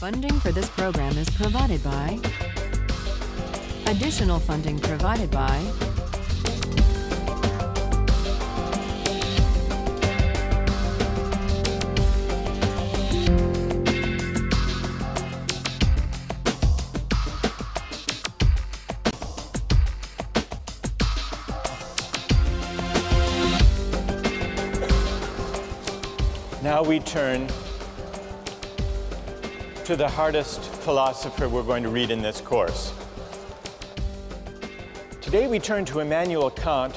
Funding for this program is provided by. Additional funding provided by. Now we turn to the hardest philosopher we're going to read in this course. Today we turn to Immanuel Kant,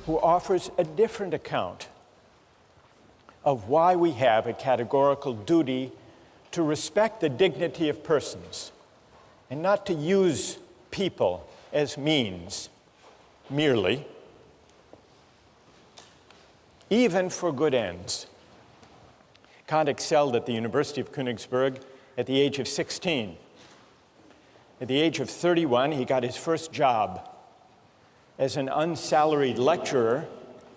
who offers a different account of why we have a categorical duty to respect the dignity of persons and not to use people as means merely, even for good ends. Kant excelled at the University of Königsberg at the age of 16. At the age of 31, he got his first job as an unsalaried lecturer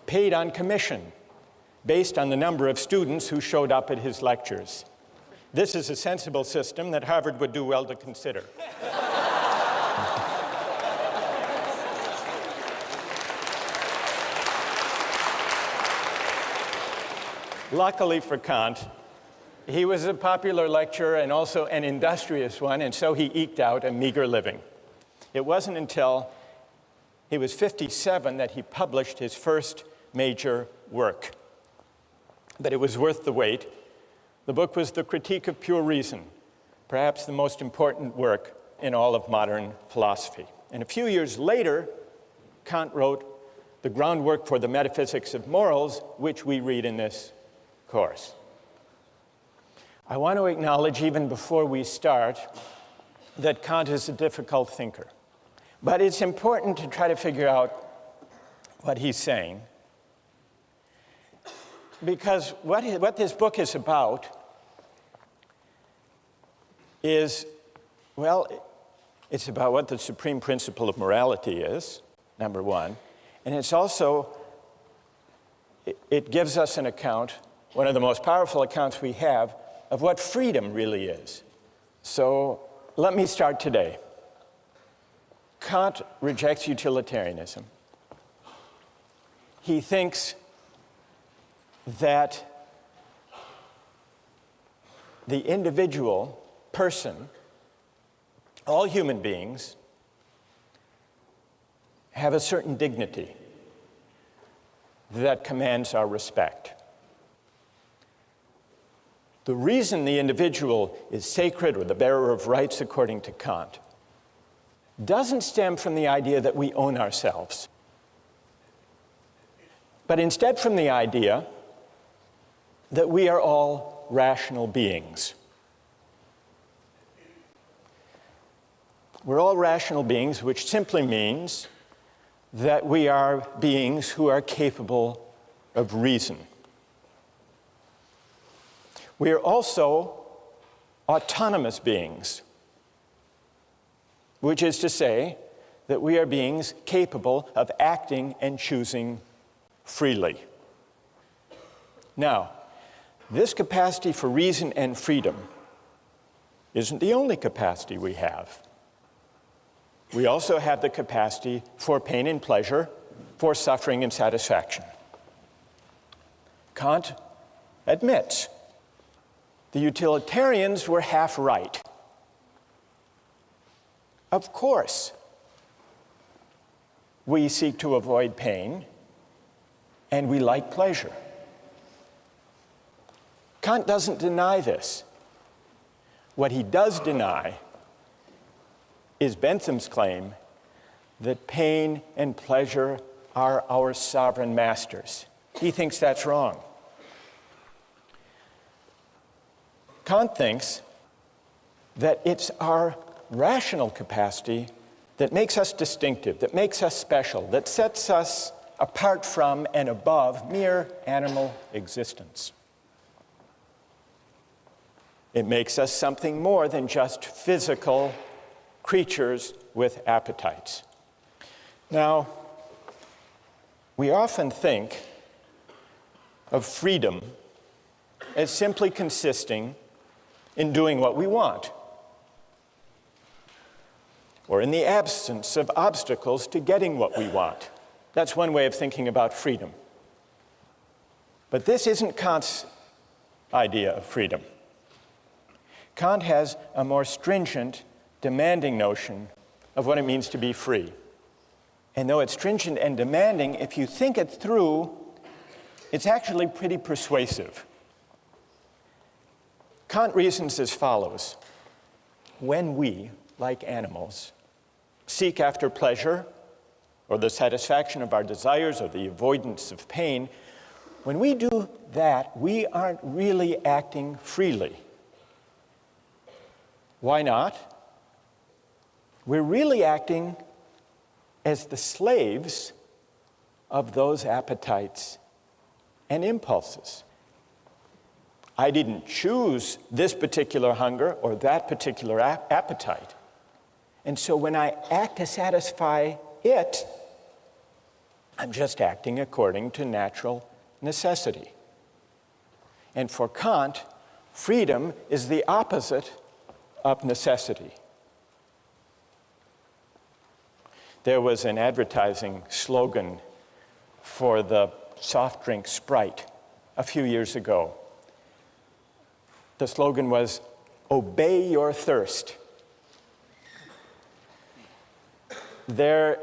paid on commission based on the number of students who showed up at his lectures. This is a sensible system that Harvard would do well to consider. Luckily for Kant, he was a popular lecturer and also an industrious one, and so he eked out a meager living. It wasn't until he was 57 that he published his first major work. But it was worth the wait. The book was The Critique of Pure Reason, perhaps the most important work in all of modern philosophy. And a few years later, Kant wrote the groundwork for the metaphysics of morals, which we read in this course. I want to acknowledge, even before we start, that Kant is a difficult thinker. But it's important to try to figure out what he's saying, because what this book is about is, well, it's about what the supreme principle of morality is, number one, and it's also, it gives us an account, one of the most powerful accounts we have, of what freedom really is. So let me start today. Kant rejects utilitarianism. He thinks that the individual person, all human beings, have a certain dignity that commands our respect. The reason the individual is sacred or the bearer of rights, according to Kant, doesn't stem from the idea that we own ourselves, but instead from the idea that we are all rational beings. We're all rational beings, which simply means that we are beings who are capable of reason. We are also autonomous beings, which is to say that we are beings capable of acting and choosing freely. Now, this capacity for reason and freedom isn't the only capacity we have. We also have the capacity for pain and pleasure, for suffering and satisfaction. Kant admits the utilitarians were half right. Of course, we seek to avoid pain, and we like pleasure. Kant doesn't deny this. What he does deny is Bentham's claim that pain and pleasure are our sovereign masters. He thinks that's wrong. Kant thinks that it's our rational capacity that makes us distinctive, that makes us special, that sets us apart from and above mere animal existence. It makes us something more than just physical creatures with appetites. Now, we often think of freedom as simply consisting in doing what we want, or in the absence of obstacles to getting what we want. That's one way of thinking about freedom. But this isn't Kant's idea of freedom. Kant has a more stringent, demanding notion of what it means to be free. And though it's stringent and demanding, if you think it through, it's actually pretty persuasive. Kant reasons as follows. When we, like animals, seek after pleasure, or the satisfaction of our desires, or the avoidance of pain, when we do that, we aren't really acting freely. Why not? We're really acting as the slaves of those appetites and impulses. I didn't choose this particular hunger or that particular appetite. And so when I act to satisfy it, I'm just acting according to natural necessity. And for Kant, freedom is the opposite of necessity. There was an advertising slogan for the soft drink Sprite a few years ago. The slogan was, "Obey your thirst." There's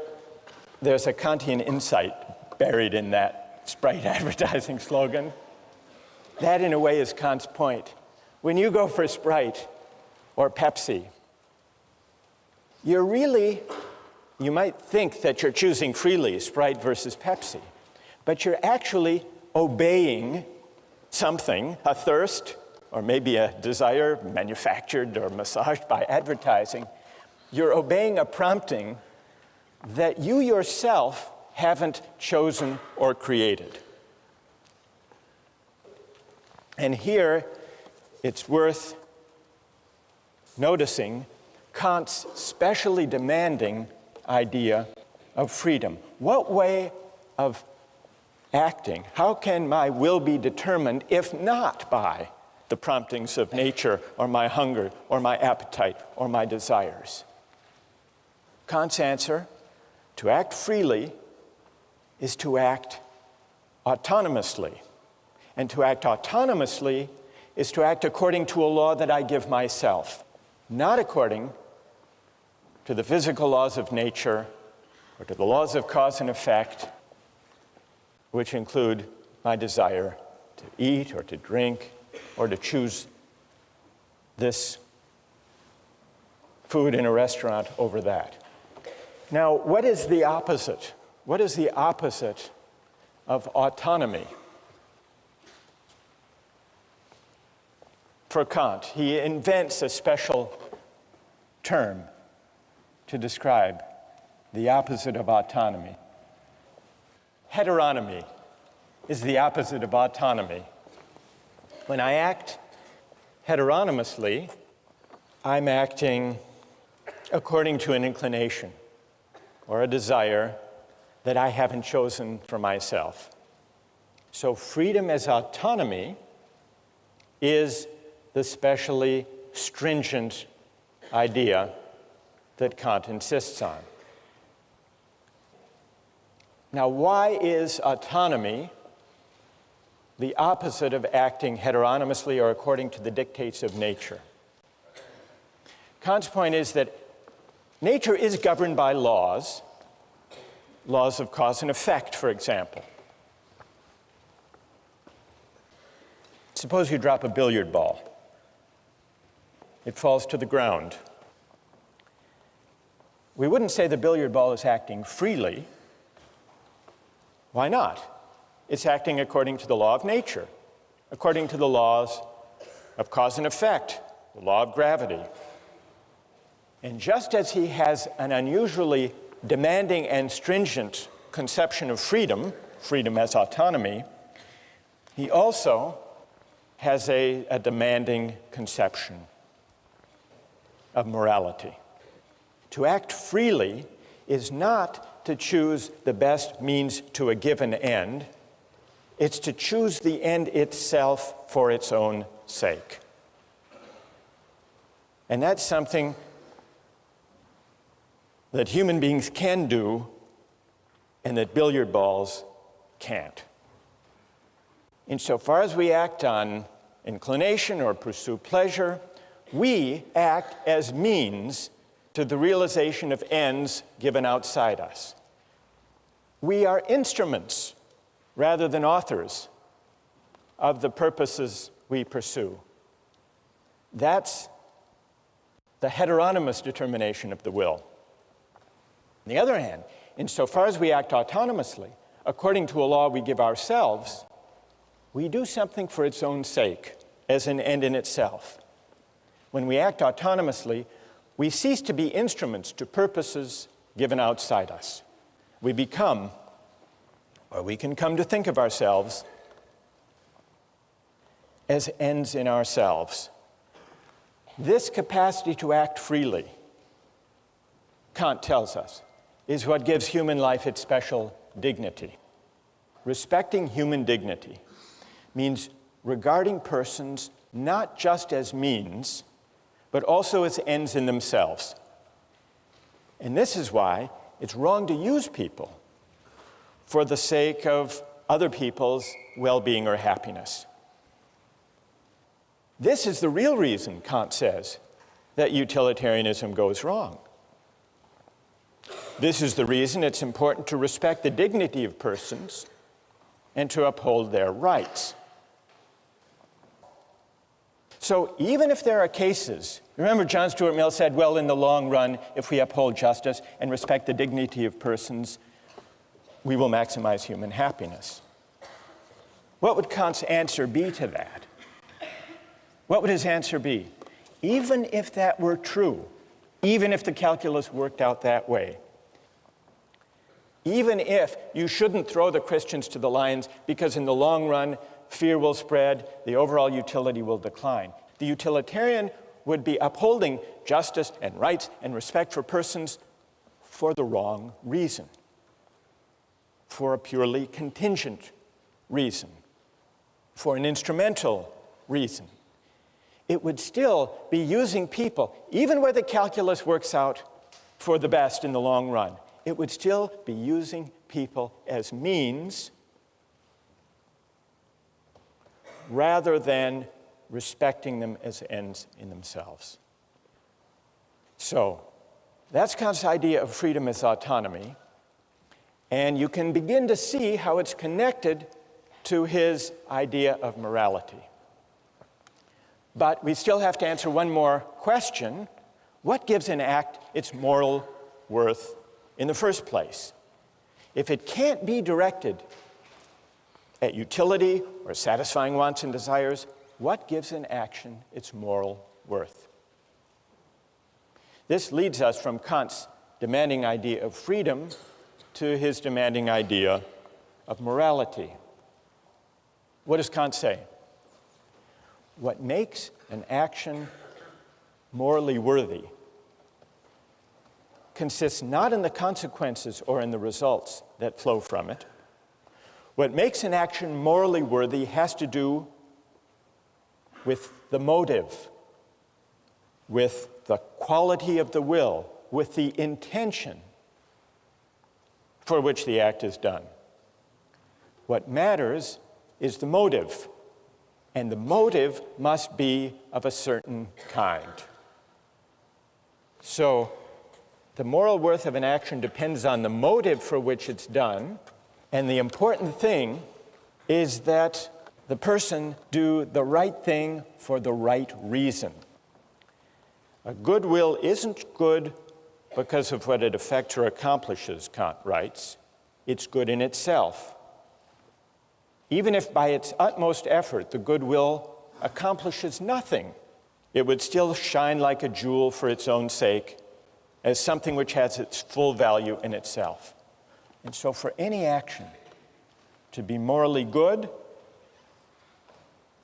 a Kantian insight buried in that Sprite advertising slogan. That, in a way, is Kant's point. When you go for Sprite or Pepsi, you might think that you're choosing freely, Sprite versus Pepsi, but you're actually obeying something, a thirst, or maybe a desire manufactured or massaged by advertising. You're obeying a prompting that you yourself haven't chosen or created. And here, it's worth noticing Kant's specially demanding idea of freedom. What way of acting, how can my will be determined if not by the promptings of nature or my hunger or my appetite or my desires? Kant's answer, to act freely is to act autonomously. And to act autonomously is to act according to a law that I give myself, not according to the physical laws of nature or to the laws of cause and effect, which include my desire to eat or to drink or to choose this food in a restaurant over that. Now, what is the opposite? What is the opposite of autonomy? For Kant, he invents a special term to describe the opposite of autonomy. Heteronomy is the opposite of autonomy. When I act heteronomously, I'm acting according to an inclination or a desire that I haven't chosen for myself. So freedom as autonomy is the specially stringent idea that Kant insists on. Now, why is autonomy the opposite of acting heteronomously or according to the dictates of nature? Kant's point is that nature is governed by laws of cause and effect, for example. Suppose you drop a billiard ball. It falls to the ground. We wouldn't say the billiard ball is acting freely. Why not? It's acting according to the law of nature, according to the laws of cause and effect, the law of gravity. And just as he has an unusually demanding and stringent conception of freedom, freedom as autonomy, he also has a demanding conception of morality. To act freely is not to choose the best means to a given end. It's to choose the end itself for its own sake. And that's something that human beings can do and that billiard balls can't. Insofar as we act on inclination or pursue pleasure, we act as means to the realization of ends given outside us. We are instruments rather than authors of the purposes we pursue. That's the heteronymous determination of the will. On the other hand, insofar as we act autonomously, according to a law we give ourselves, we do something for its own sake, as an end in itself. When we act autonomously, we cease to be instruments to purposes given outside us. We become, or we can come to think of ourselves, as ends in ourselves. This capacity to act freely, Kant tells us, is what gives human life its special dignity. Respecting human dignity means regarding persons not just as means, but also as ends in themselves. And this is why it's wrong to use people for the sake of other people's well-being or happiness. This is the real reason, Kant says, that utilitarianism goes wrong. This is the reason it's important to respect the dignity of persons and to uphold their rights. So even if there are cases, remember John Stuart Mill said, well, in the long run, if we uphold justice and respect the dignity of persons, we will maximize human happiness. What would Kant's answer be to that? What would his answer be? Even if that were true, even if the calculus worked out that way, even if you shouldn't throw the Christians to the lions because in the long run, fear will spread, the overall utility will decline. The utilitarian would be upholding justice and rights and respect for persons for the wrong reason, for a purely contingent reason, for an instrumental reason. It would still be using people, even where the calculus works out for the best in the long run, it would still be using people as means rather than respecting them as ends in themselves. So, that's Kant's idea of freedom as autonomy, and you can begin to see how it's connected to his idea of morality. But we still have to answer one more question. What gives an act its moral worth in the first place? If it can't be directed at utility or satisfying wants and desires, what gives an action its moral worth? This leads us from Kant's demanding idea of freedom to his demanding idea of morality. What does Kant say? What makes an action morally worthy consists not in the consequences or in the results that flow from it. What makes an action morally worthy has to do with the motive, with the quality of the will, with the intention for which the act is done. What matters is the motive, and the motive must be of a certain kind. So, the moral worth of an action depends on the motive for which it's done, and the important thing is that the person do the right thing for the right reason. A good will isn't good because of what it affects or accomplishes, Kant writes. It's good in itself. Even if by its utmost effort the good will accomplishes nothing, it would still shine like a jewel for its own sake, as something which has its full value in itself. And so for any action to be morally good,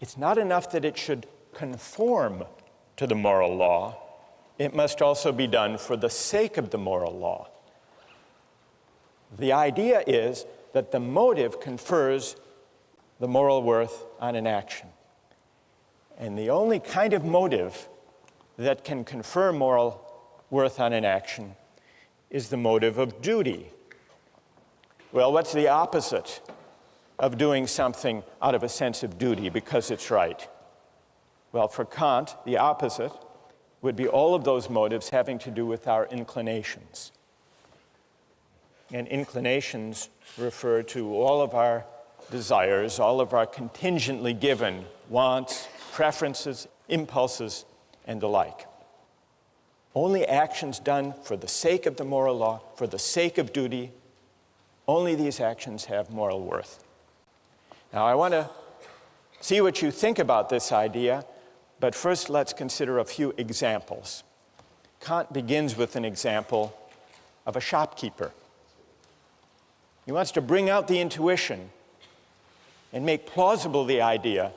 it's not enough that it should conform to the moral law. It must also be done for the sake of the moral law. The idea is that the motive confers the moral worth on an action. And the only kind of motive that can confer moral worth on an action is the motive of duty. Well, what's the opposite of doing something out of a sense of duty because it's right? Well, for Kant, the opposite would be all of those motives having to do with our inclinations. And inclinations refer to all of our desires, all of our contingently given wants, preferences, impulses, and the like. Only actions done for the sake of the moral law, for the sake of duty, only these actions have moral worth. Now, I want to see what you think about this idea, but first let's consider a few examples. Kant begins with an example of a shopkeeper. He wants to bring out the intuition and make plausible the idea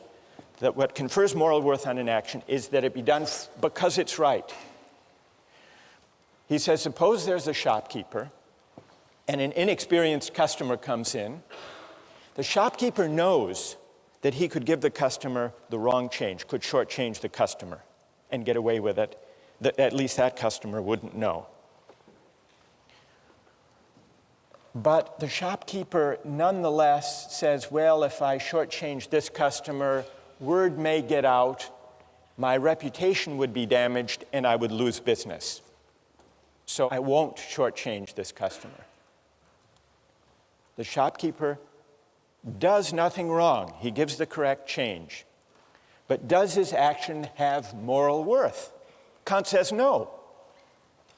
that what confers moral worth on an action is that it be done because it's right. He says, suppose there's a shopkeeper and an inexperienced customer comes in. The shopkeeper knows that he could give the customer the wrong change, could shortchange the customer and get away with it, that at least that customer wouldn't know. But the shopkeeper nonetheless says, well, if I shortchange this customer, word may get out, my reputation would be damaged, and I would lose business. So I won't shortchange this customer. The shopkeeper does nothing wrong. He gives the correct change. But does his action have moral worth? Kant says no.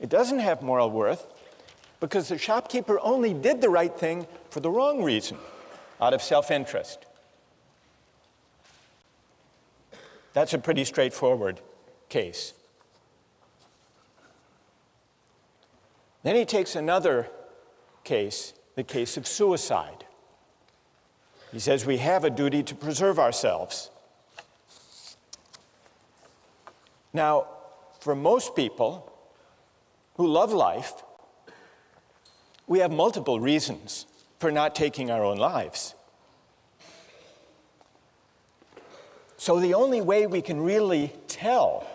It doesn't have moral worth because the shopkeeper only did the right thing for the wrong reason, out of self-interest. That's a pretty straightforward case. Then he takes another case, the case of suicide. He says we have a duty to preserve ourselves. Now, for most people who love life, we have multiple reasons for not taking our own lives. So the only way we can really tell,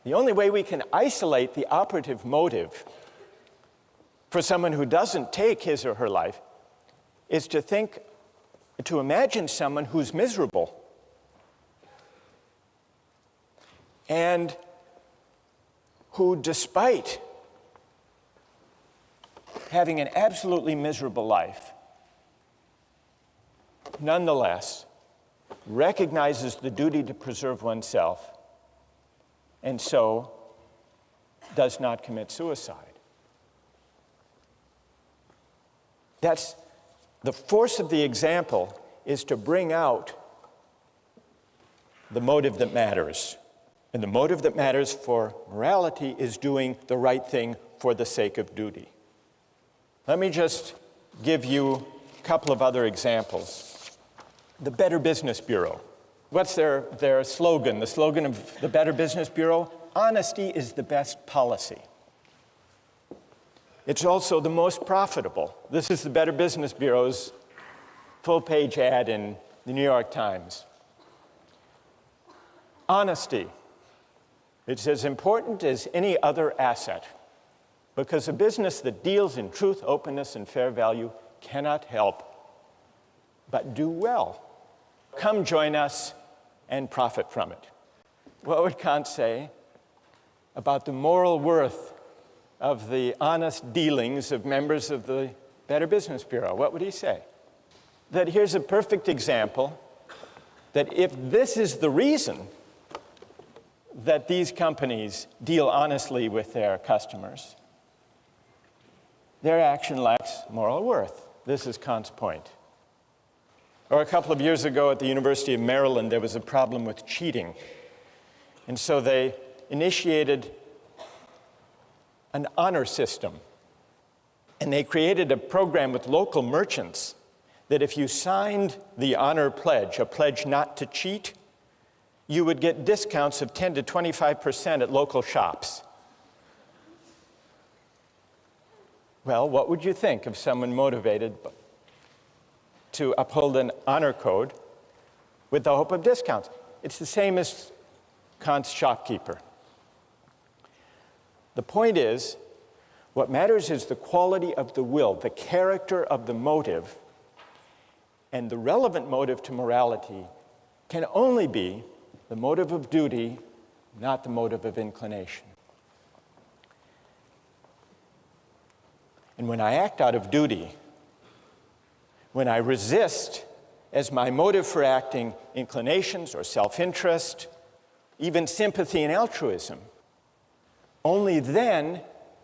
the only way we can isolate the operative motive for someone who doesn't take his or her life is to imagine someone who's miserable and who, despite having an absolutely miserable life, nonetheless recognizes the duty to preserve oneself and so does not commit suicide. That's the force of the example, is to bring out the motive that matters. And the motive that matters for morality is doing the right thing for the sake of duty. Let me just give you a couple of other examples. The Better Business Bureau. What's their slogan? The slogan of the Better Business Bureau? Honesty is the best policy. It's also the most profitable. This is the Better Business Bureau's full-page ad in the New York Times. Honesty. It's as important as any other asset, because a business that deals in truth, openness, and fair value cannot help but do well. Come join us and profit from it. What would Kant say about the moral worth of the honest dealings of members of the Better Business Bureau? What would he say? That here's a perfect example that if this is the reason that these companies deal honestly with their customers, their action lacks moral worth. This is Kant's point. Or a couple of years ago at the University of Maryland, there was a problem with cheating. And so they initiated an honor system. And they created a program with local merchants that if you signed the honor pledge, a pledge not to cheat, you would get discounts of 10 to 25% at local shops. Well, what would you think of someone motivated to uphold an honor code with the hope of discounts? It's the same as Kant's shopkeeper. The point is, what matters is the quality of the will, the character of the motive, and the relevant motive to morality can only be the motive of duty, not the motive of inclination. And when I act out of duty, when I resist as my motive for acting inclinations or self-interest, even sympathy and altruism, only then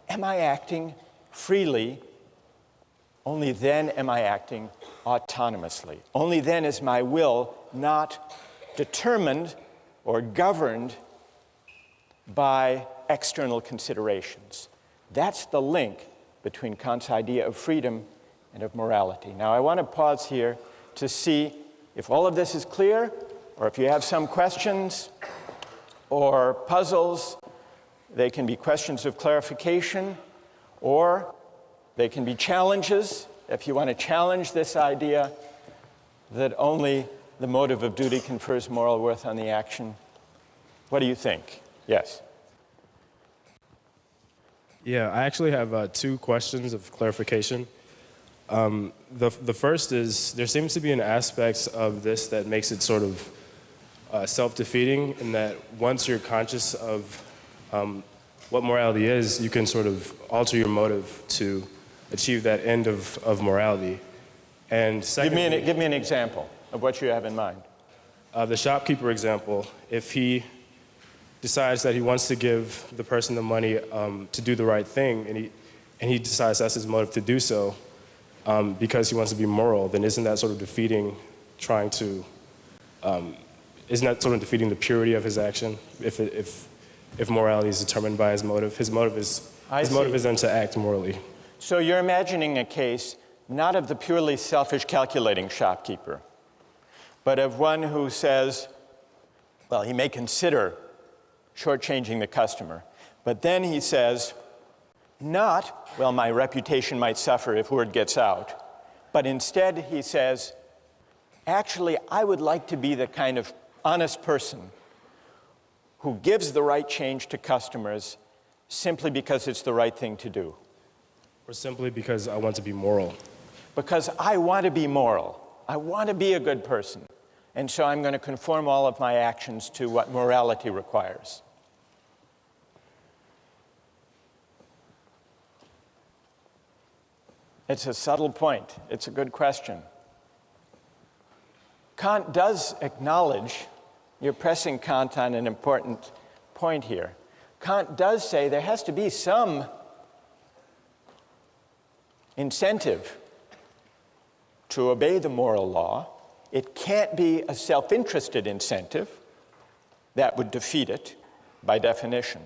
am I acting freely. Only then am I acting autonomously. Only then is my will not determined or governed by external considerations. That's the link between Kant's idea of freedom and of morality. Now, I want to pause here to see if all of this is clear, or if you have some questions or puzzles. They can be questions of clarification, or they can be challenges, if you want to challenge this idea that only the motive of duty confers moral worth on the action. What do you think? Yes? Yeah, I actually have two questions of clarification. The first is, there seems to be an aspect of this that makes it sort of self-defeating, in that once you're conscious of what morality is, you can sort of alter your motive to achieve that end of morality. And secondly, give me an example of what you have in mind. The shopkeeper example, if he decides that he wants to give the person the money to do the right thing, and he decides that's his motive to do so because he wants to be moral, then isn't that sort of defeating isn't that sort of defeating the purity of his action if morality is determined by his motive? His motive is then to act morally. So you're imagining a case not of the purely selfish calculating shopkeeper, but of one who says, well, he may consider shortchanging the customer, but then he says, not, well, my reputation might suffer if word gets out, but instead he says, actually, I would like to be the kind of honest person who gives the right change to customers simply because it's the right thing to do. Or simply because I want to be moral. Because I want to be moral. I want to be a good person. And so I'm going to conform all of my actions to what morality requires. It's a subtle point. It's a good question. Kant does acknowledge, you're pressing Kant on an important point here. Kant does say there has to be some incentive to obey the moral law. It can't be a self-interested incentive. That would defeat it by definition.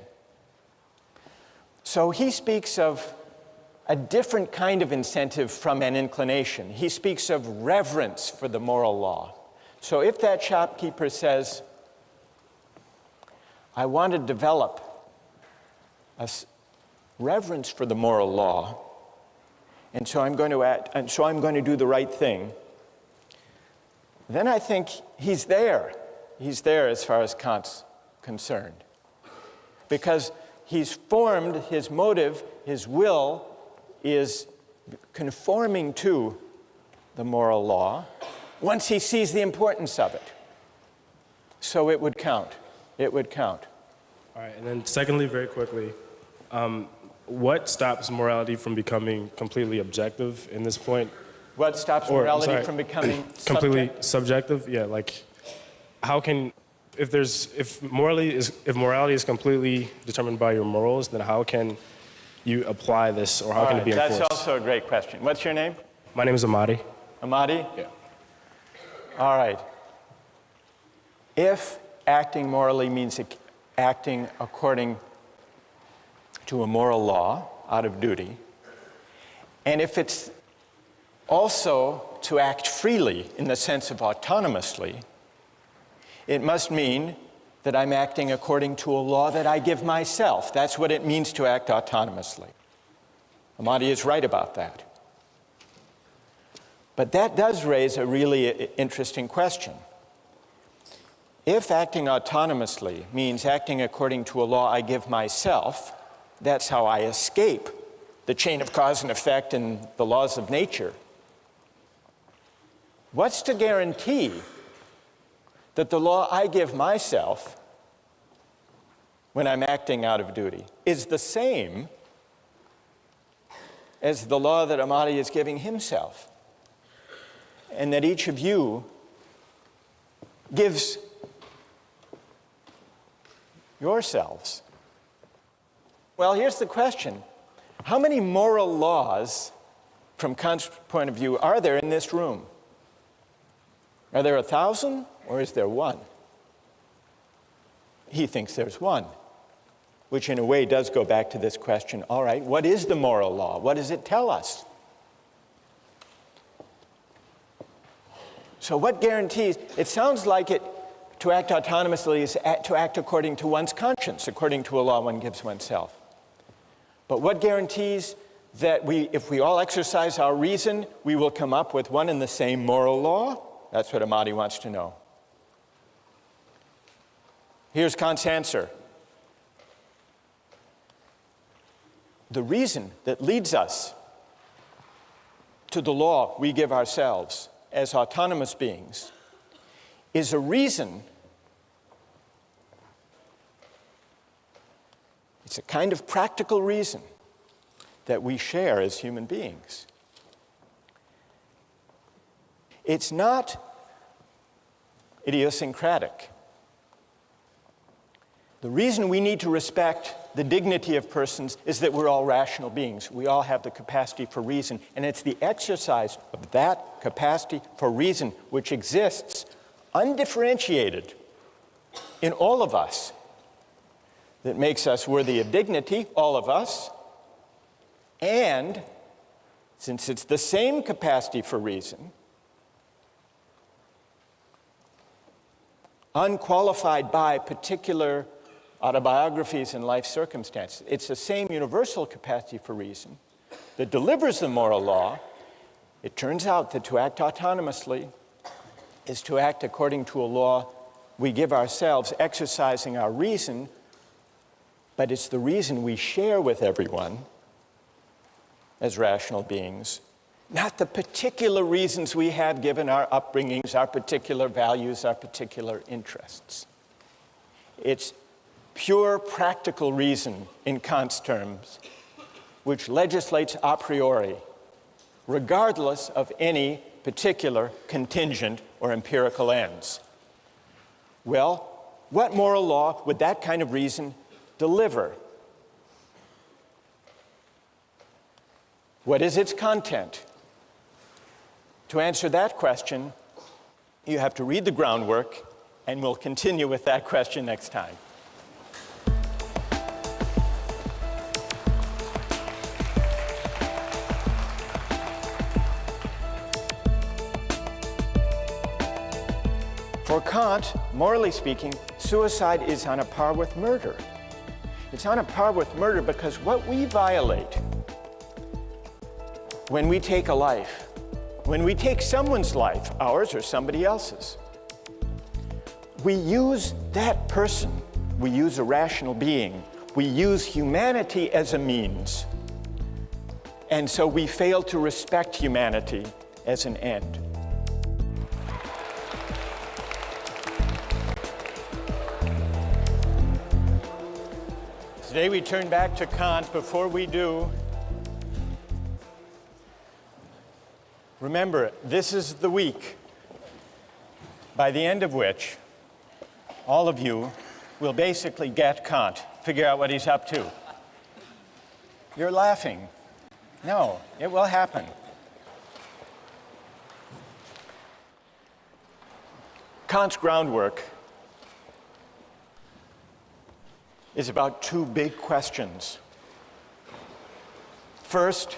So he speaks of a different kind of incentive from an inclination. He speaks of reverence for the moral law. So if that shopkeeper says, I want to develop a reverence for the moral law, and so I'm going to act, and so I'm going to do the right thing, then I think he's there. He's there as far as Kant's concerned. Because he's formed his motive, his will is conforming to the moral law once he sees the importance of it. So it would count. It would count. All right, and then secondly, very quickly, what stops morality from becoming completely objective in this point? What stops morality from becoming completely subjective? Yeah, like how can, if morality is completely determined by your morals, then how can you apply this, or how can it be enforced? That's also a great question. What's your name? My name is Amadi. Amadi? Yeah. All right. If acting morally means acting according to a moral law out of duty, and if it's also to act freely in the sense of autonomously, it must mean that I'm acting according to a law that I give myself. That's what it means to act autonomously. Amadi is right about that. But that does raise a really interesting question. If acting autonomously means acting according to a law I give myself, That's how I escape the chain of cause and effect and the laws of nature. What's to guarantee that the law I give myself when I'm acting out of duty is the same as the law that Amati is giving himself, and that each of you gives yourselves? Well, here's the question. How many moral laws, from Kant's point of view, are there in this room? Are there 1,000 or is there one? He thinks there's one, which in a way does go back to this question, all right, what is the moral law? What does it tell us? So what guarantees? It sounds like it, to act autonomously is to act according to one's conscience, according to a law one gives oneself. But what guarantees that if we all exercise our reason, we will come up with one and the same moral law? That's what Amati wants to know. Here's Kant's answer. The reason that leads us to the law we give ourselves as autonomous beings is a reason, it's a kind of practical reason that we share as human beings. It's not idiosyncratic. The reason we need to respect the dignity of persons is that we're all rational beings. We all have the capacity for reason, and it's the exercise of that capacity for reason which exists undifferentiated in all of us that makes us worthy of dignity, all of us. And since it's the same capacity for reason, unqualified by particular autobiographies and life circumstances, it's the same universal capacity for reason that delivers the moral law. It turns out that to act autonomously is to act according to a law we give ourselves, exercising our reason, but it's the reason we share with everyone as rational beings, not the particular reasons we have given our upbringings, our particular values, our particular interests. It's pure practical reason, in Kant's terms, which legislates a priori, regardless of any particular contingent or empirical ends. Well, what moral law would that kind of reason deliver? What is its content? To answer that question, you have to read the groundwork, and we'll continue with that question next time. For Kant, morally speaking, suicide is on a par with murder. It's on a par with murder because what we violate when we take a life, when we take someone's life, ours or somebody else's, we use that person, we use a rational being, we use humanity as a means. And so we fail to respect humanity as an end. Today we turn back to Kant. Before we do, remember, this is the week by the end of which all of you will basically get Kant, figure out what he's up to. You're laughing. No, it will happen. Kant's groundwork is about two big questions. First,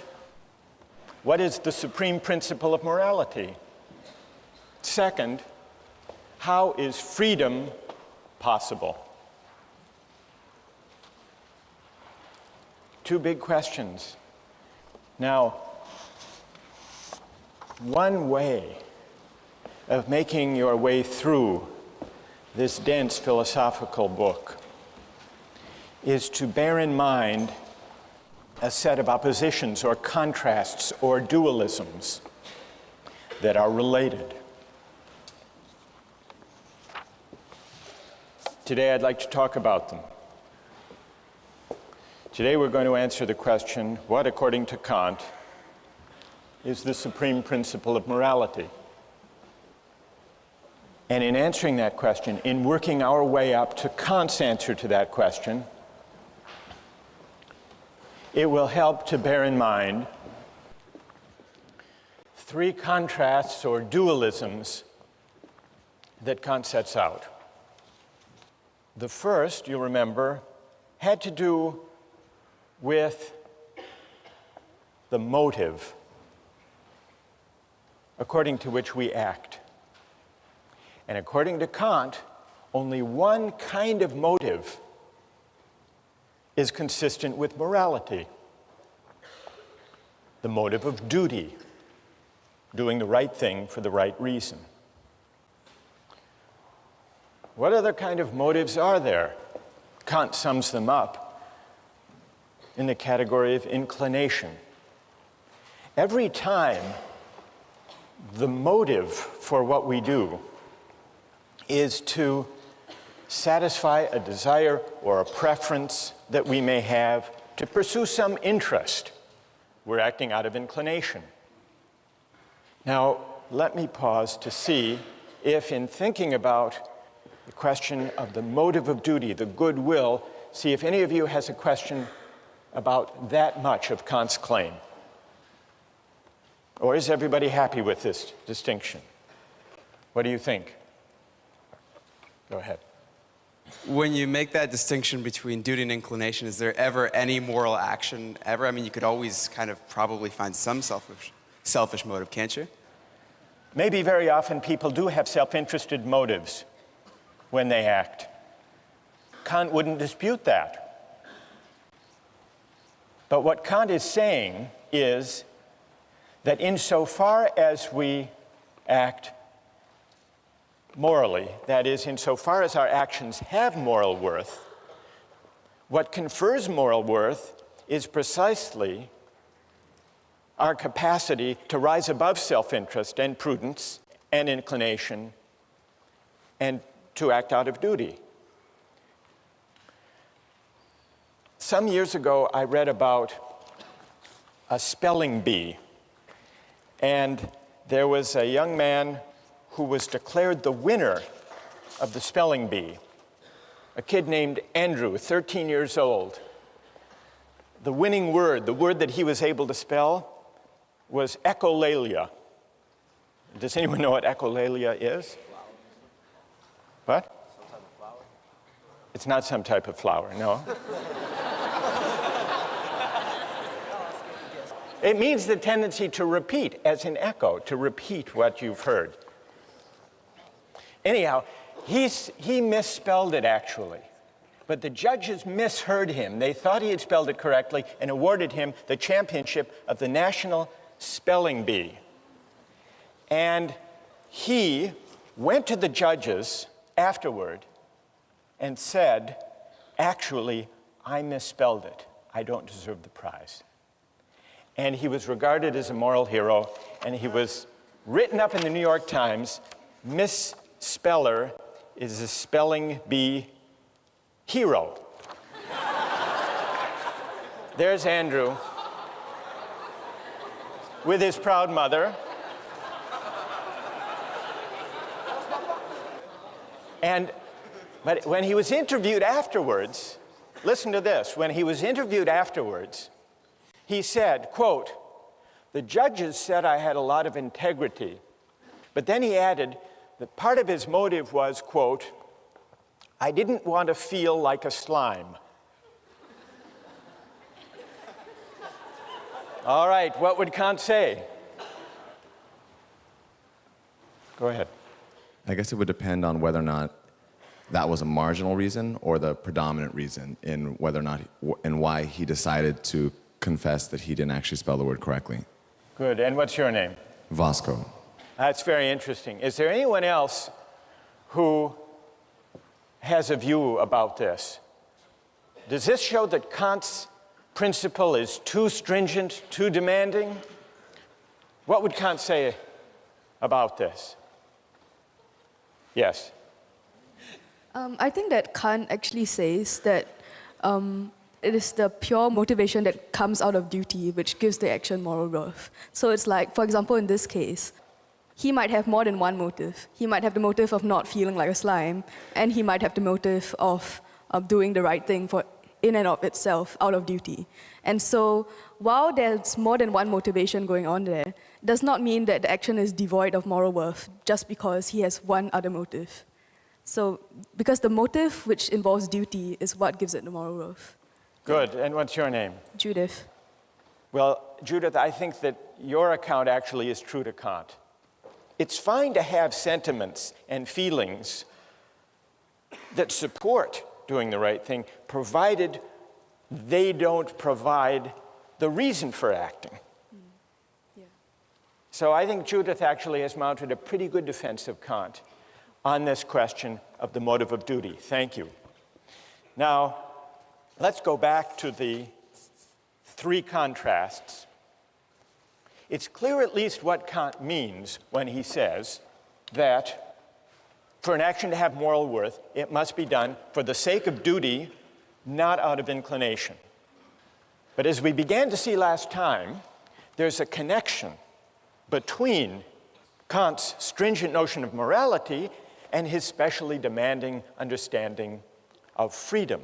what is the supreme principle of morality? Second, how is freedom possible? Two big questions. Now, one way of making your way through this dense philosophical book is to bear in mind a set of oppositions or contrasts or dualisms that are related. Today I'd like to talk about them. Today we're going to answer the question, what, according to Kant, is the supreme principle of morality? And in answering that question, in working our way up to Kant's answer to that question, it will help to bear in mind three contrasts or dualisms that Kant sets out. The first, you remember, had to do with the motive according to which we act. And according to Kant, only one kind of motive is consistent with morality: the motive of duty, doing the right thing for the right reason. What other kind of motives are there? Kant sums them up in the category of inclination. Every time the motive for what we do is to satisfy a desire or a preference that we may have, to pursue some interest, we're acting out of inclination. Now, let me pause to see if, in thinking about the question of the motive of duty, the goodwill, see if any of you has a question about that much of Kant's claim. Or is everybody happy with this distinction? What do you think? Go ahead. When you make that distinction between duty and inclination, is there ever any moral action ever? I mean, you could always kind of probably find some selfish motive, can't you? Maybe very often people do have self-interested motives when they act. Kant wouldn't dispute that. But what Kant is saying is that insofar as we act morally, that is, insofar as our actions have moral worth, what confers moral worth is precisely our capacity to rise above self-interest and prudence and inclination and to act out of duty. Some years ago, I read about a spelling bee, and there was a young man who was declared the winner of the spelling bee, a kid named Andrew, 13 years old. The winning word, the word that he was able to spell, was echolalia. Does anyone know what echolalia is? What? Some type of flower? It's not some type of flower, no. It means the tendency to repeat, as in echo, to repeat what you've heard. Anyhow, he misspelled it actually, but the judges misheard him. They thought he had spelled it correctly and awarded him the championship of the National Spelling Bee. And he went to the judges afterward and said, actually, I misspelled it. I don't deserve the prize. And he was regarded as a moral hero, and he was written up in the New York Times, Misspeller is a spelling bee hero. There's Andrew with his proud mother. But when he was interviewed afterwards, listen to this, when he was interviewed afterwards, he said, quote, "The judges said I had a lot of integrity," but then he added that part of his motive was, quote, "I didn't want to feel like a slime." All right, what would Kant say? Go ahead. I guess it would depend on whether or not that was a marginal reason or the predominant reason in whether or not and why he decided to confess that he didn't actually spell the word correctly. Good, and what's your name? Vasco. That's very interesting. Is there anyone else who has a view about this? Does this show that Kant's principle is too stringent, too demanding? What would Kant say about this? Yes. I think that Kant actually says that it is the pure motivation that comes out of duty which gives the action moral worth. So it's like, for example, in this case, he might have more than one motive. He might have the motive of not feeling like a slime, and he might have the motive of doing the right thing for in and of itself out of duty. And so while there's more than one motivation going on there, does not mean that the action is devoid of moral worth just because he has one other motive. So, because the motive which involves duty is what gives it the moral worth. Good. And what's your name? Judith. Well, Judith, I think that your account actually is true to Kant. It's fine to have sentiments and feelings that support doing the right thing, provided they don't provide the reason for acting. Yeah. So I think Judith actually has mounted a pretty good defense of Kant on this question of the motive of duty. Thank you. Now, let's go back to the three contrasts. It's clear at least what Kant means when he says that for an action to have moral worth, it must be done for the sake of duty, not out of inclination. But as we began to see last time, there's a connection between Kant's stringent notion of morality and his specially demanding understanding of freedom.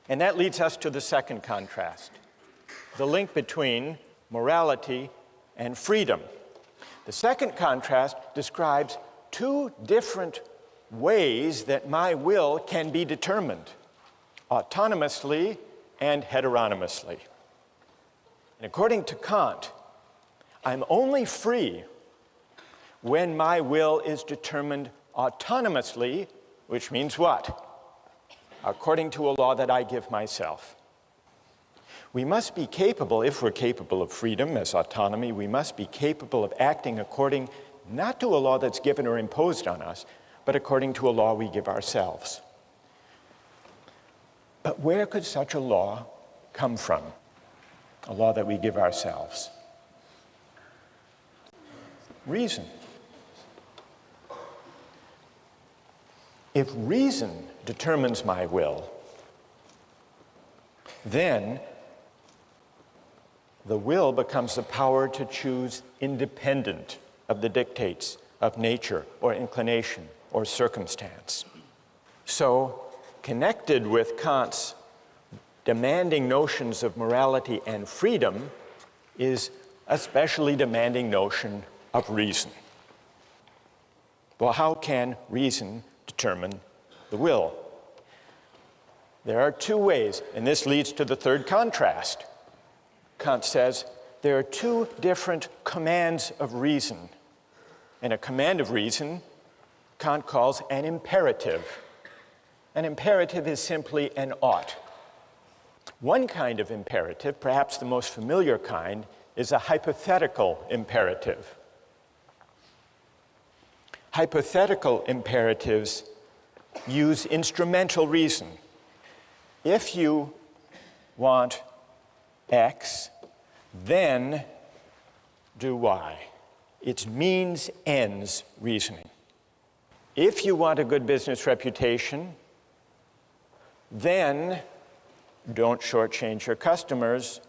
And that leads us to the second contrast, the link between morality and freedom. The second contrast describes two different ways that my will can be determined, autonomously and heteronomously. And according to Kant, I'm only free when my will is determined autonomously, which means what? According to a law that I give myself. We must be capable, if we're capable of freedom as autonomy, we must be capable of acting according not to a law that's given or imposed on us, but according to a law we give ourselves. But where could such a law come from? A law that we give ourselves? Reason. If reason determines my will, then the will becomes the power to choose independent of the dictates of nature or inclination or circumstance. So, connected with Kant's demanding notions of morality and freedom is a specially demanding notion of reason. Well, how can reason determine the will? There are two ways, and this leads to the third contrast. Kant says there are two different commands of reason. And a command of reason, Kant calls an imperative. An imperative is simply an ought. One kind of imperative, perhaps the most familiar kind, is a hypothetical imperative. Hypothetical imperatives use instrumental reason. If you want X, then do Y. It's means-ends reasoning. If you want a good business reputation, then don't shortchange your customers,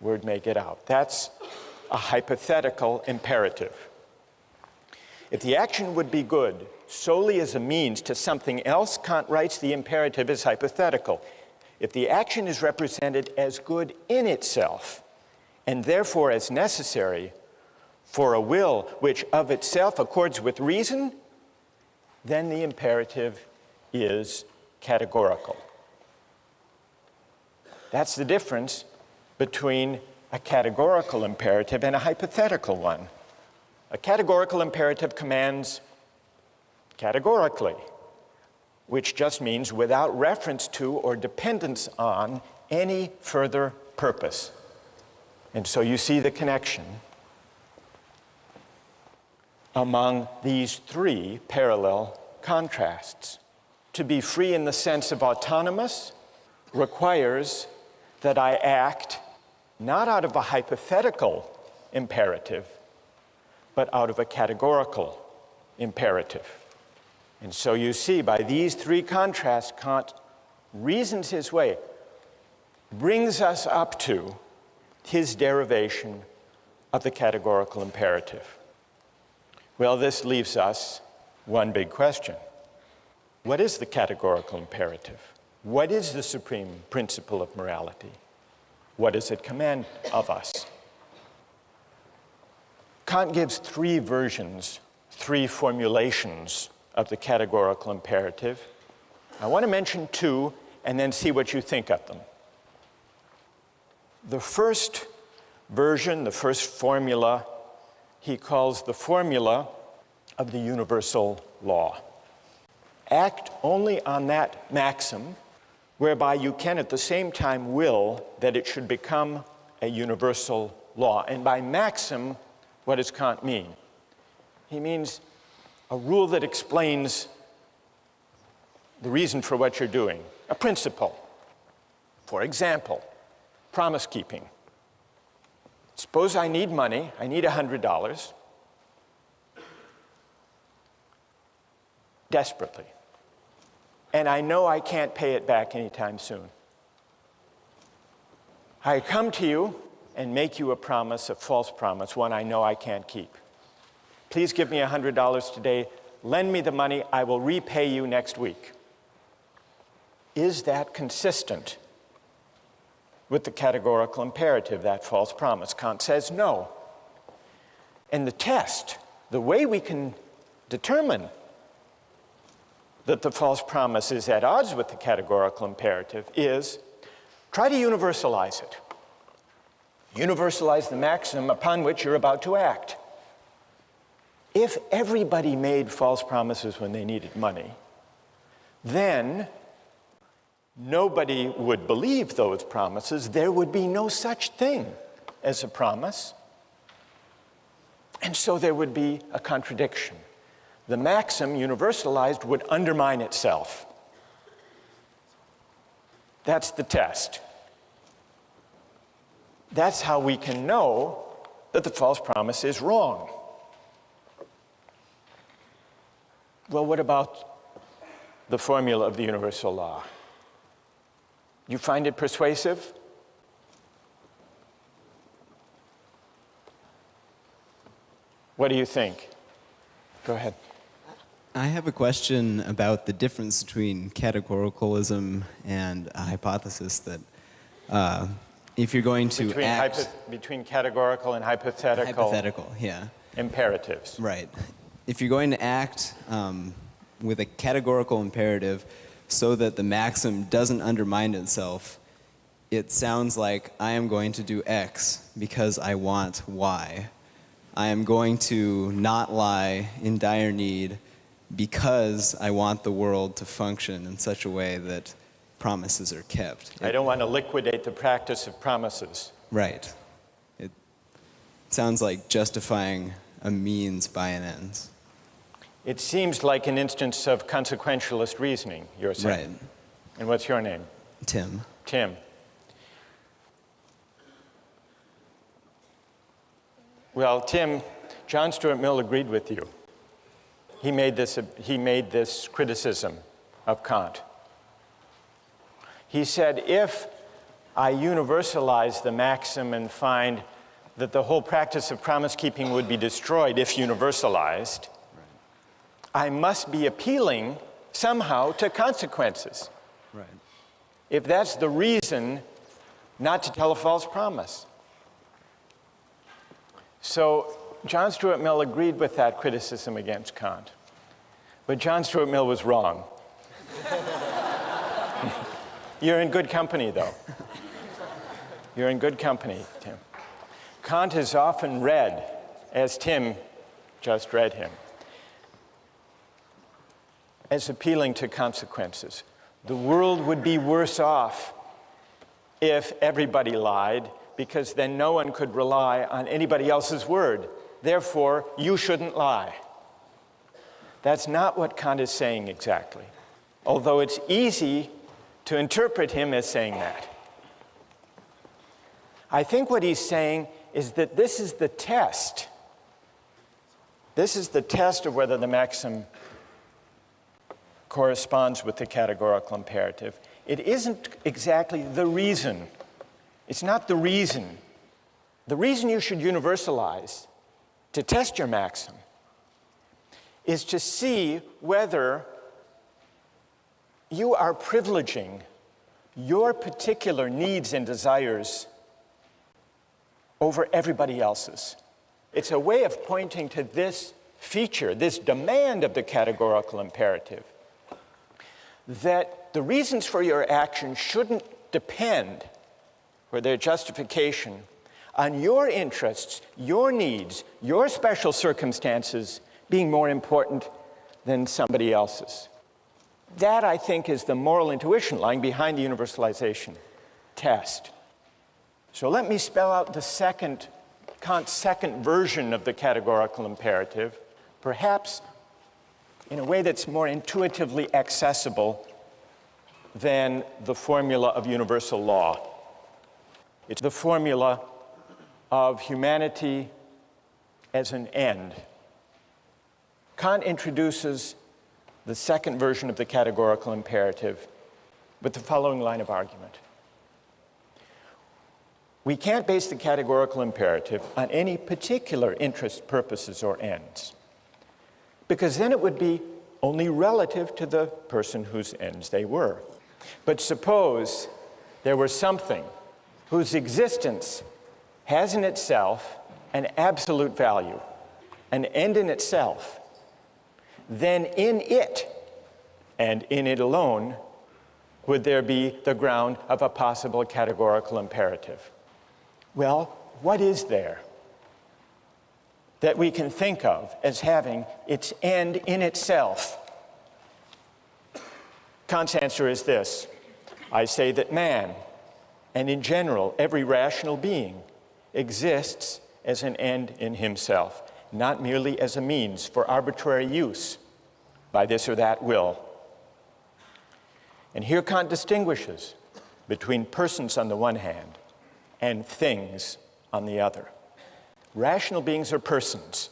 word may get out. That's a hypothetical imperative. If the action would be good solely as a means to something else, Kant writes the imperative is hypothetical. If the action is represented as good in itself, and therefore as necessary for a will which of itself accords with reason, then the imperative is categorical. That's the difference between a categorical imperative and a hypothetical one. A categorical imperative commands categorically, which just means without reference to or dependence on any further purpose. And so you see the connection among these three parallel contrasts. To be free in the sense of autonomous requires that I act not out of a hypothetical imperative, but out of a categorical imperative. And so you see, by these three contrasts, Kant reasons his way, brings us up to his derivation of the categorical imperative. Well, this leaves us one big question. What is the categorical imperative? What is the supreme principle of morality? What does it command of us? Kant gives three versions, three formulations of the categorical imperative. I want to mention two and then see what you think of them. The first version, the first formula, he calls the formula of the universal law. Act only on that maxim whereby you can at the same time will that it should become a universal law. And by maxim, what does Kant mean? He means a rule that explains the reason for what you're doing, a principle. For example, promise keeping. Suppose I need money, I need $100 desperately, and I know I can't pay it back anytime soon. I come to you and make you a promise, a false promise, one I know I can't keep. Please give me $100 today, lend me the money, I will repay you next week. Is that consistent with the categorical imperative, that false promise? Kant says no. And the test, the way we can determine that the false promise is at odds with the categorical imperative is try to universalize it. Universalize the maxim upon which you're about to act. If everybody made false promises when they needed money, then nobody would believe those promises. There would be no such thing as a promise. And so there would be a contradiction. The maxim, universalized, would undermine itself. That's the test. That's how we can know that the false promise is wrong. Well, what about the formula of the universal law? You find it persuasive? What do you think? Go ahead. I have a question about the difference between categoricalism and a hypothesis that if you're going to between categorical and hypothetical yeah. imperatives. Right. If you're going to act with a categorical imperative so that the maxim doesn't undermine itself, it sounds like I am going to do X because I want Y. I am going to not lie in dire need because I want the world to function in such a way that promises are kept. I don't want to liquidate the practice of promises. Right. It sounds like justifying a means by an ends. It seems like an instance of consequentialist reasoning, you're saying. Right. And what's your name? Tim. Tim. Well, Tim, John Stuart Mill agreed with you. He made this criticism of Kant. He said, if I universalize the maxim and find that the whole practice of promise keeping would be destroyed if universalized, I must be appealing somehow to consequences. Right. If that's the reason not to tell a false promise. So John Stuart Mill agreed with that criticism against Kant. But John Stuart Mill was wrong. You're in good company, though. You're in good company, Tim. Kant is often read, as Tim just read him, as appealing to consequences. The world would be worse off if everybody lied, because then no one could rely on anybody else's word. Therefore, you shouldn't lie. That's not what Kant is saying exactly. Although it's easy to interpret him as saying that. I think what he's saying is that this is the test. This is the test of whether the maxim corresponds with the categorical imperative. It isn't exactly the reason. It's not the reason. The reason you should universalize to test your maxim is to see whether you are privileging your particular needs and desires over everybody else's. It's a way of pointing to this feature, this demand of the categorical imperative, that the reasons for your action shouldn't depend, for their justification, on your interests, your needs, your special circumstances being more important than somebody else's. That, I think, is the moral intuition lying behind the universalization test. So let me spell out Kant's second version of the categorical imperative, perhaps in a way that's more intuitively accessible than the formula of universal law. It's the formula of humanity as an end. Kant introduces the second version of the categorical imperative with the following line of argument. We can't base the categorical imperative on any particular interests, purposes, or ends, because then it would be only relative to the person whose ends they were. But suppose there were something whose existence has in itself an absolute value, an end in itself, then in it, and in it alone, would there be the ground of a possible categorical imperative. Well, what is there that we can think of as having its end in itself? Kant's answer is this. I say that man, and in general every rational being, exists as an end in himself, not merely as a means for arbitrary use by this or that will. And here Kant distinguishes between persons on the one hand and things on the other. Rational beings are persons.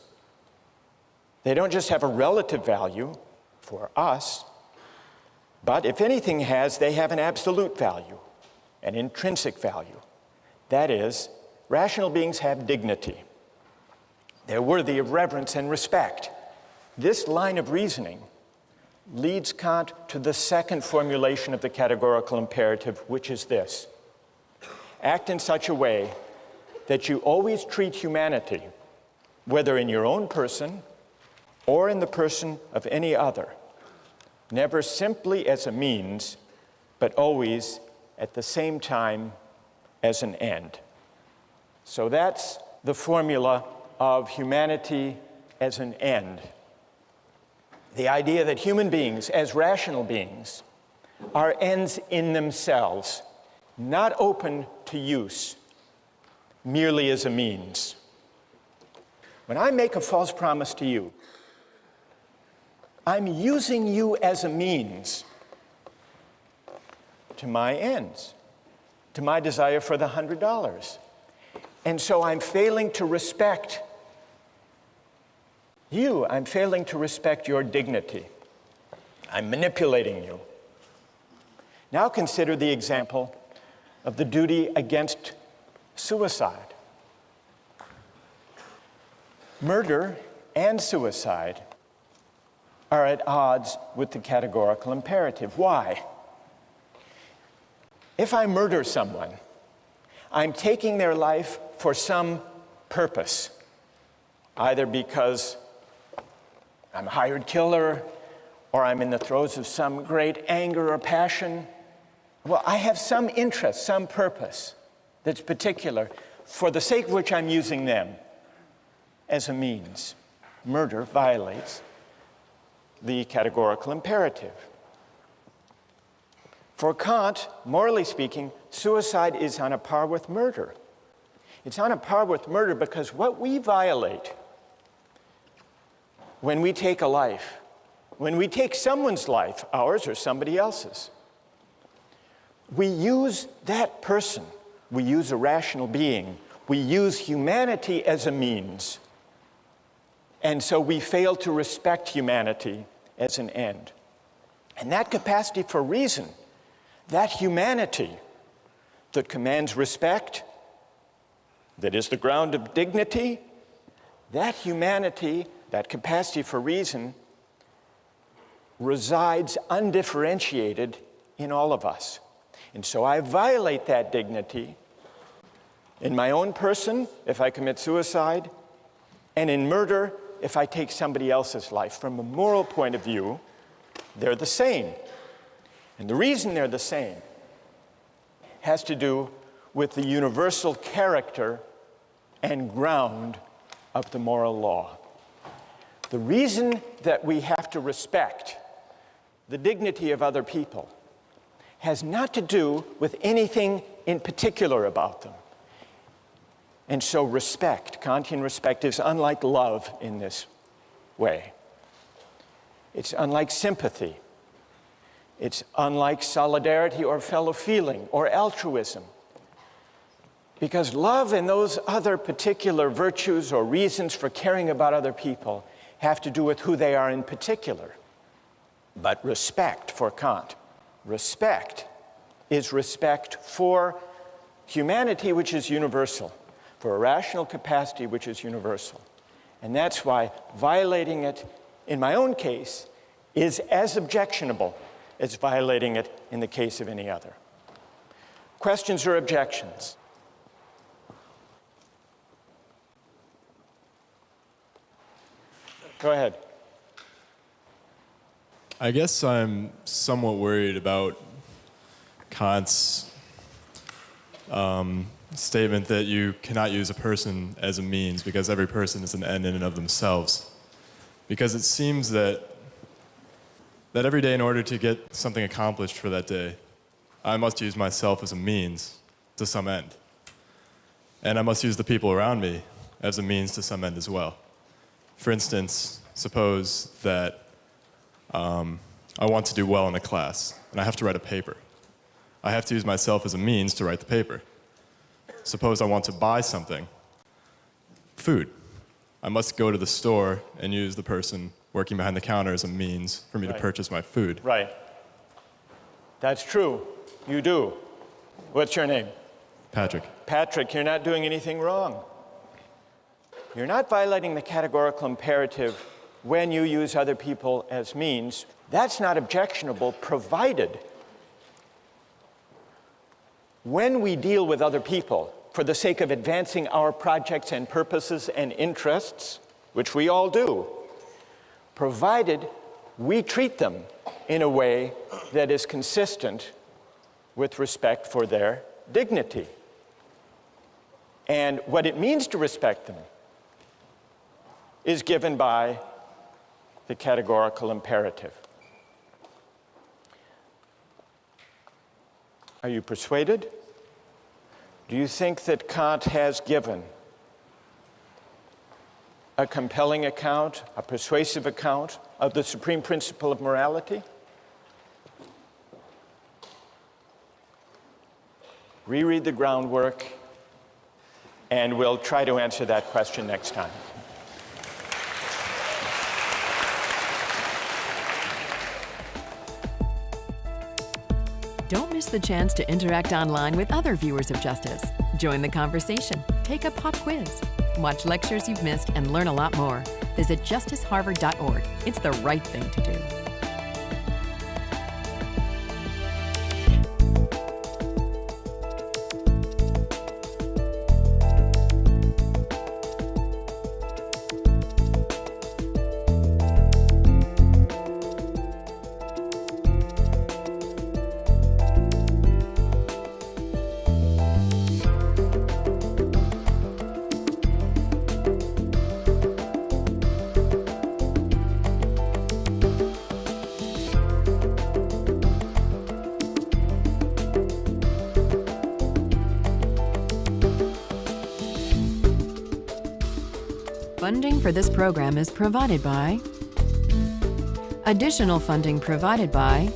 They don't just have a relative value for us, but if anything has, they have an absolute value, an intrinsic value. That is, rational beings have dignity. They're worthy of reverence and respect. This line of reasoning leads Kant to the second formulation of the categorical imperative, which is this. Act in such a way that you always treat humanity, whether in your own person or in the person of any other, never simply as a means, but always at the same time as an end. So that's the formula of humanity as an end. The idea that human beings, as rational beings, are ends in themselves, not open to use, merely as a means. When I make a false promise to you, I'm using you as a means to my ends, to my desire for the $100. And so I'm failing to respect you. I'm failing to respect your dignity. I'm manipulating you. Now consider the example of the duty against suicide. Murder and suicide are at odds with the categorical imperative. Why? If I murder someone, I'm taking their life for some purpose, either because I'm a hired killer or I'm in the throes of some great anger or passion. Well, I have some interest, some purpose that's particular, for the sake of which I'm using them as a means. Murder violates the categorical imperative. For Kant, morally speaking, suicide is on a par with murder. It's on a par with murder because what we violate when we take a life, when we take someone's life, ours or somebody else's, we use that person, we use a rational being, we use humanity as a means. And so we fail to respect humanity as an end. And that capacity for reason, that humanity that commands respect, that is the ground of dignity, that humanity, that capacity for reason, resides undifferentiated in all of us. And so I violate that dignity in my own person if I commit suicide, and in murder if I take somebody else's life. From a moral point of view, they're the same. And the reason they're the same has to do with the universal character and ground of the moral law. The reason that we have to respect the dignity of other people has not to do with anything in particular about them. And so respect, Kantian respect, is unlike love in this way. It's unlike sympathy. It's unlike solidarity or fellow feeling or altruism. Because love and those other particular virtues or reasons for caring about other people have to do with who they are in particular. But respect for Kant, respect is respect for humanity, which is universal, for a rational capacity, which is universal. And that's why violating it, in my own case, is as objectionable as violating it in the case of any other. Questions or objections? Go ahead. I guess I'm somewhat worried about Kant's statement that you cannot use a person as a means because every person is an end in and of themselves. Because it seems that every day, in order to get something accomplished for that day, I must use myself as a means to some end. And I must use the people around me as a means to some end as well. For instance, suppose that I want to do well in a class, and I have to write a paper. I have to use myself as a means to write the paper. Suppose I want to buy something, food. I must go to the store and use the person working behind the counter as a means for me to purchase my food. Right. That's true. You do. What's your name? Patrick. Patrick, you're not doing anything wrong. You're not violating the categorical imperative when you use other people as means. That's not objectionable, provided when we deal with other people for the sake of advancing our projects and purposes and interests, which we all do, provided we treat them in a way that is consistent with respect for their dignity. And what it means to respect them is given by the categorical imperative. Are you persuaded? Do you think that Kant has given a compelling account, a persuasive account of the supreme principle of morality? Reread the groundwork, and we'll try to answer that question next time. Don't miss the chance to interact online with other viewers of Justice. Join the conversation, take a pop quiz, watch lectures you've missed, and learn a lot more. Visit justiceharvard.org. It's the right thing to do. Funding for this program is provided by... Additional funding provided by